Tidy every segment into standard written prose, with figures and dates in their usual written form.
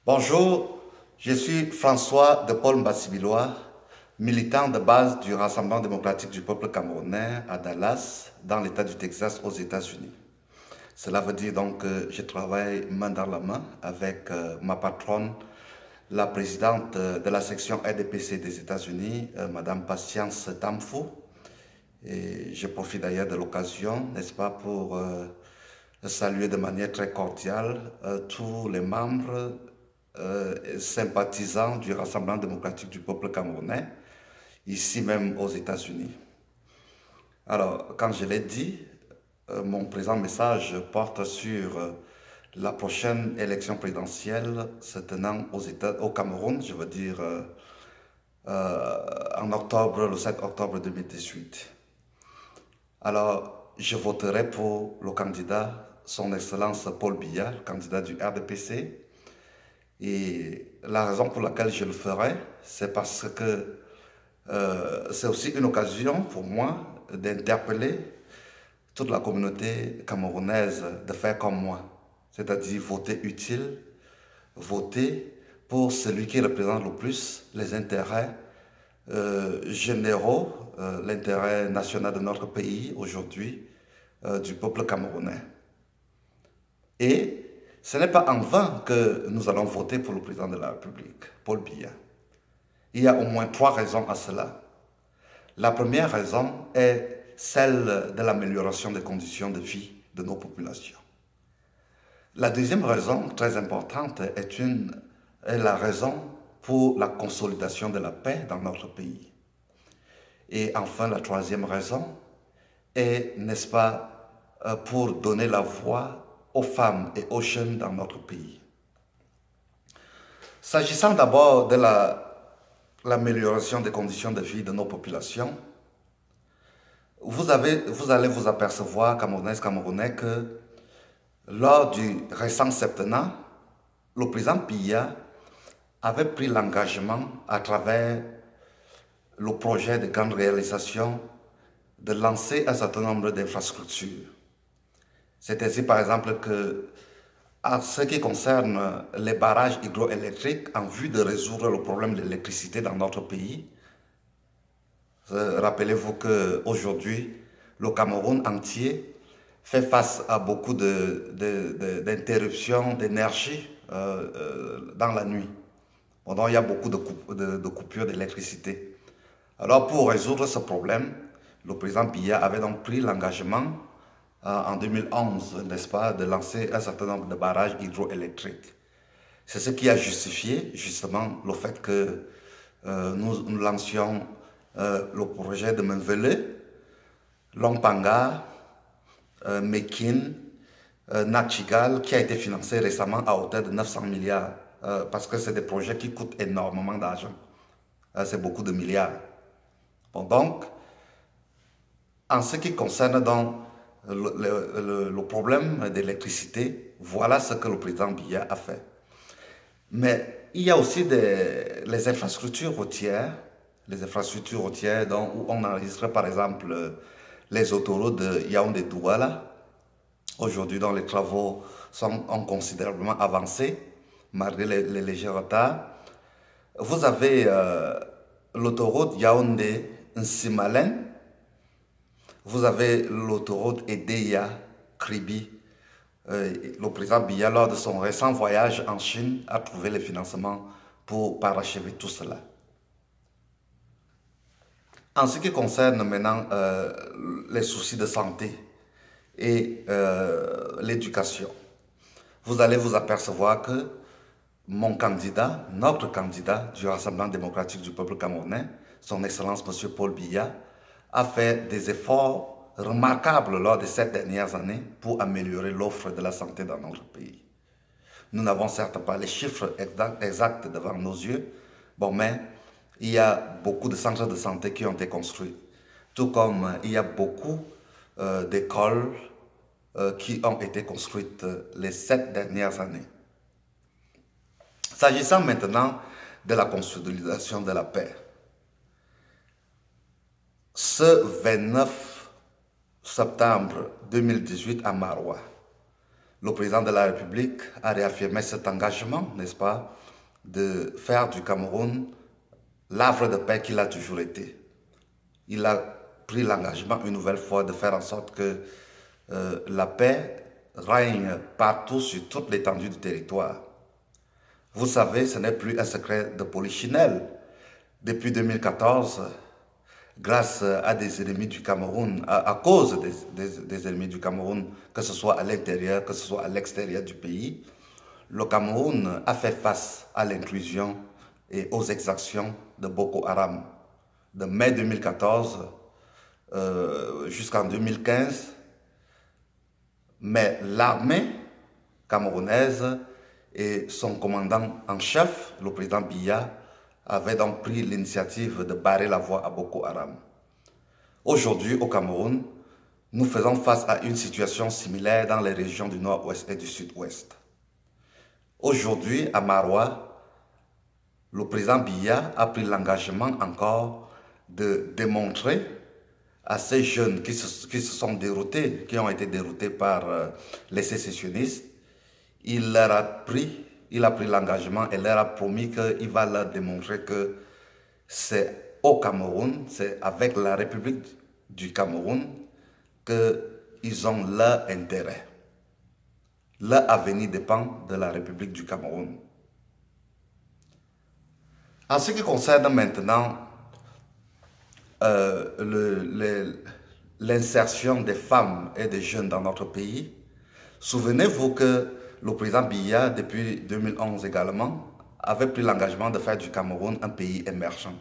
Bonjour, je suis François de Paul Mbassibilois, militant de base du Rassemblement démocratique du peuple camerounais à Dallas, dans l'État du Texas aux États-Unis. Cela veut dire donc que je travaille main dans la main avec ma patronne, la présidente de la section RDPC des États-Unis, Madame Patience Tamfou. Et je profite d'ailleurs de l'occasion, n'est-ce pas, pour saluer de manière très cordiale tous les membres sympathisants du Rassemblement démocratique du peuple camerounais, ici même aux États-Unis. Alors, quand je l'ai dit, mon présent message porte sur la prochaine élection présidentielle se tenant au Cameroun, je veux dire en octobre, le 7 octobre 2018. Alors, je voterai pour le candidat, son Excellence Paul Biya, candidat du RDPC. Et la raison pour laquelle je le ferai, c'est parce que c'est aussi une occasion pour moi d'interpeller toute la communauté camerounaise de faire comme moi, c'est-à-dire voter utile, voter pour celui qui représente le plus les intérêts généraux, l'intérêt national de notre pays aujourd'hui, du peuple camerounais. Et ce n'est pas en vain que nous allons voter pour le président de la République, Paul Biya. Il y a au moins trois raisons à cela. La première raison est celle de l'amélioration des conditions de vie de nos populations. La deuxième raison, très importante, est la raison pour la consolidation de la paix dans notre pays. Et enfin, la troisième raison est, n'est-ce pas, pour donner la voix aux femmes et aux jeunes dans notre pays. S'agissant d'abord de l'amélioration des conditions de vie de nos populations, vous allez vous apercevoir, Camerounaises, Camerounais, que lors du récent septennat, le président Biya avait pris l'engagement à travers le projet de grande réalisation de lancer un certain nombre d'infrastructures. C'est ainsi par exemple que, en ce qui concerne les barrages hydroélectriques, en vue de résoudre le problème de l'électricité dans notre pays, rappelez-vous qu'aujourd'hui, le Cameroun entier fait face à beaucoup d'interruptions d'énergie dans la nuit. Donc, il y a beaucoup de coupures d'électricité. Alors, pour résoudre ce problème, le président Biya avait donc pris l'engagement en 2011, n'est-ce pas, de lancer un certain nombre de barrages hydroélectriques. C'est ce qui a justifié justement le fait que nous lancions le projet de Menvele, Lompanga, Mekin, Nachigal, qui a été financé récemment à hauteur de 900 milliards, parce que c'est des projets qui coûtent énormément d'argent. C'est beaucoup de milliards. Bon, donc, en ce qui concerne donc le problème d'électricité, voilà ce que le président Biya a fait. Mais il y a aussi les infrastructures routières, où on enregistre par exemple les autoroutes de Yaoundé-Douala. Aujourd'hui, dont les travaux ont considérablement avancé, malgré les légers retards. Vous avez l'autoroute Yaoundé-Nsimalen. Vous avez l'autoroute Edeya-Kribi. Le président Biya, lors de son récent voyage en Chine, a trouvé les financements pour parachever tout cela. En ce qui concerne maintenant les soucis de santé et l'éducation, vous allez vous apercevoir que mon candidat, notre candidat du Rassemblement démocratique du peuple camerounais, son Excellence M. Paul Biya, a fait des efforts remarquables lors de ces dernières années pour améliorer l'offre de la santé dans notre pays. Nous n'avons certes pas les chiffres exacts devant nos yeux, bon, mais il y a beaucoup de centres de santé qui ont été construits, tout comme il y a beaucoup d'écoles qui ont été construites les 7 dernières années. S'agissant maintenant de la consolidation de la paix, ce 29 septembre 2018 à Maroua, le président de la République a réaffirmé cet engagement, n'est-ce pas, de faire du Cameroun l'havre de paix qu'il a toujours été. Il a pris l'engagement une nouvelle fois de faire en sorte que la paix règne partout sur toute l'étendue du territoire. Vous savez, ce n'est plus un secret de polichinelle. Depuis 2014, grâce à des ennemis du Cameroun, à cause des ennemis du Cameroun, que ce soit à l'intérieur, que ce soit à l'extérieur du pays, le Cameroun a fait face à l'intrusion et aux exactions de Boko Haram. De mai 2014 jusqu'en 2015, mais l'armée camerounaise et son commandant en chef, le président Biya, avaient donc pris l'initiative de barrer la voie à Boko Haram. Aujourd'hui, au Cameroun, nous faisons face à une situation similaire dans les régions du nord-ouest et du sud-ouest. Aujourd'hui, à Maroua, le président Biya a pris l'engagement encore de démontrer à ces jeunes qui se sont déroutés, qui ont été déroutés par les sécessionnistes, il a pris l'engagement et leur a promis qu'il va leur démontrer que c'est au Cameroun, c'est avec la République du Cameroun qu'ils ont leur intérêt. Leur avenir dépend de la République du Cameroun. En ce qui concerne maintenant l'insertion des femmes et des jeunes dans notre pays, souvenez-vous que le président Biya, depuis 2011 également, avait pris l'engagement de faire du Cameroun un pays émergent.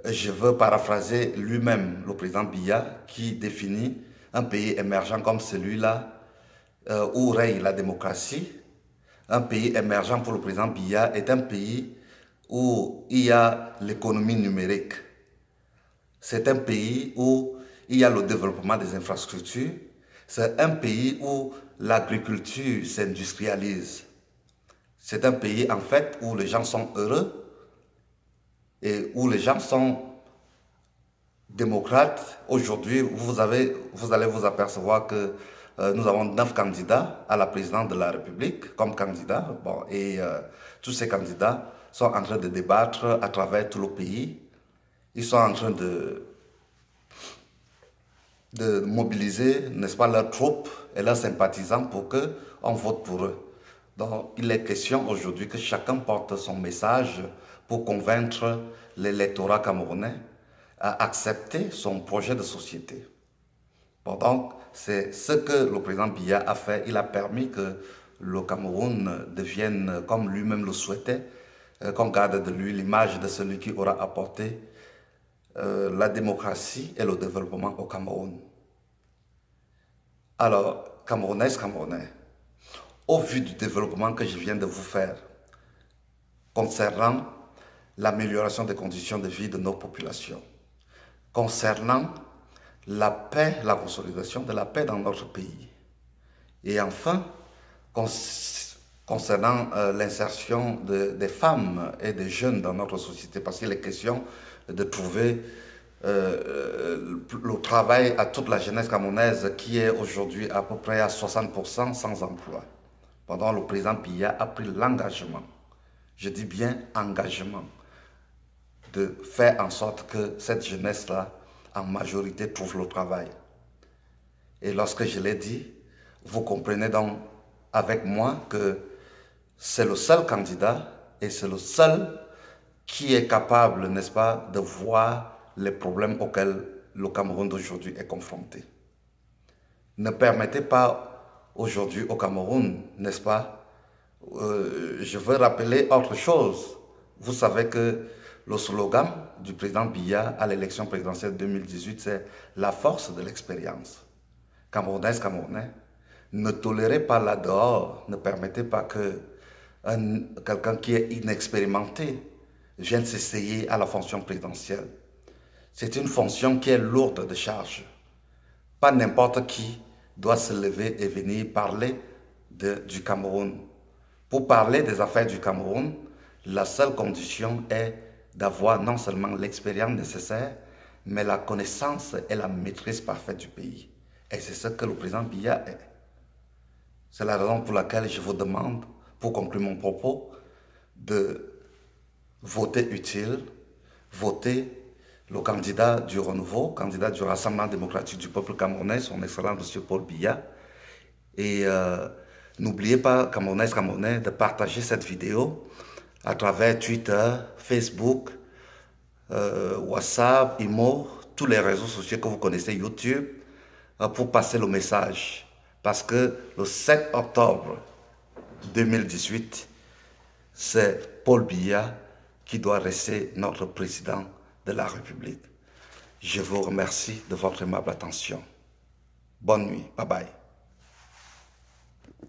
Je veux paraphraser lui-même, le président Biya, qui définit un pays émergent comme celui-là où règne la démocratie. Un pays émergent pour le président Biya est un pays où il y a l'économie numérique. C'est un pays où il y a le développement des infrastructures. C'est un pays où l'agriculture s'industrialise. C'est un pays en fait où les gens sont heureux et où les gens sont démocrates. Aujourd'hui, vous allez vous apercevoir que nous avons 9 candidats à la présidence de la République comme candidats. Bon, et tous ces candidats sont en train de débattre à travers tout le pays. Ils sont en train de mobiliser, n'est-ce pas, leurs troupes et leurs sympathisants pour qu'on vote pour eux. Donc, il est question aujourd'hui que chacun porte son message pour convaincre l'électorat camerounais à accepter son projet de société. Bon, donc, c'est ce que le président Biya a fait. Il a permis que le Cameroun devienne, comme lui-même le souhaitait, qu'on garde de lui l'image de celui qui aura apporté la démocratie et le développement au Cameroun. Alors, Camerounaises, Camerounais, au vu du développement que je viens de vous faire concernant l'amélioration des conditions de vie de nos populations, concernant la paix, la consolidation de la paix dans notre pays, et enfin, concernant l'insertion des femmes et des jeunes dans notre société, parce qu'il est question de trouver le travail à toute la jeunesse camerounaise qui est aujourd'hui à peu près à 60% sans emploi. Pendant le président Biya a pris l'engagement, je dis bien engagement, de faire en sorte que cette jeunesse-là, en majorité, trouve le travail. Et lorsque je l'ai dit, vous comprenez donc avec moi que c'est le seul candidat et c'est le seul qui est capable, n'est-ce pas, de voir les problèmes auxquels le Cameroun d'aujourd'hui est confronté. Ne permettez pas aujourd'hui au Cameroun, n'est-ce pas, je veux rappeler autre chose. Vous savez que le slogan du président Biya à l'élection présidentielle 2018, c'est « la force de l'expérience ». Camerounaises, Camerounais, ne tolérez pas là dehors, ne permettez pas que quelqu'un qui est inexpérimenté vienne s'essayer à la fonction présidentielle. C'est une fonction qui est lourde de charges. Pas n'importe qui doit se lever et venir parler du Cameroun. Pour parler des affaires du Cameroun, la seule condition est d'avoir non seulement l'expérience nécessaire, mais la connaissance et la maîtrise parfaite du pays. Et c'est ce que le président Biya est. C'est la raison pour laquelle je vous demande, pour conclure mon propos, de voter utile, voter le candidat du renouveau, candidat du Rassemblement démocratique du peuple camerounais, son Excellence M. Paul Biya. Et n'oubliez pas, Camerounais, de partager cette vidéo à travers Twitter, Facebook, WhatsApp, Imo, tous les réseaux sociaux que vous connaissez, YouTube, pour passer le message. Parce que le 7 octobre 2018, c'est Paul Biya qui doit rester notre président de la République. Je vous remercie de votre aimable attention. Bonne nuit. Bye bye.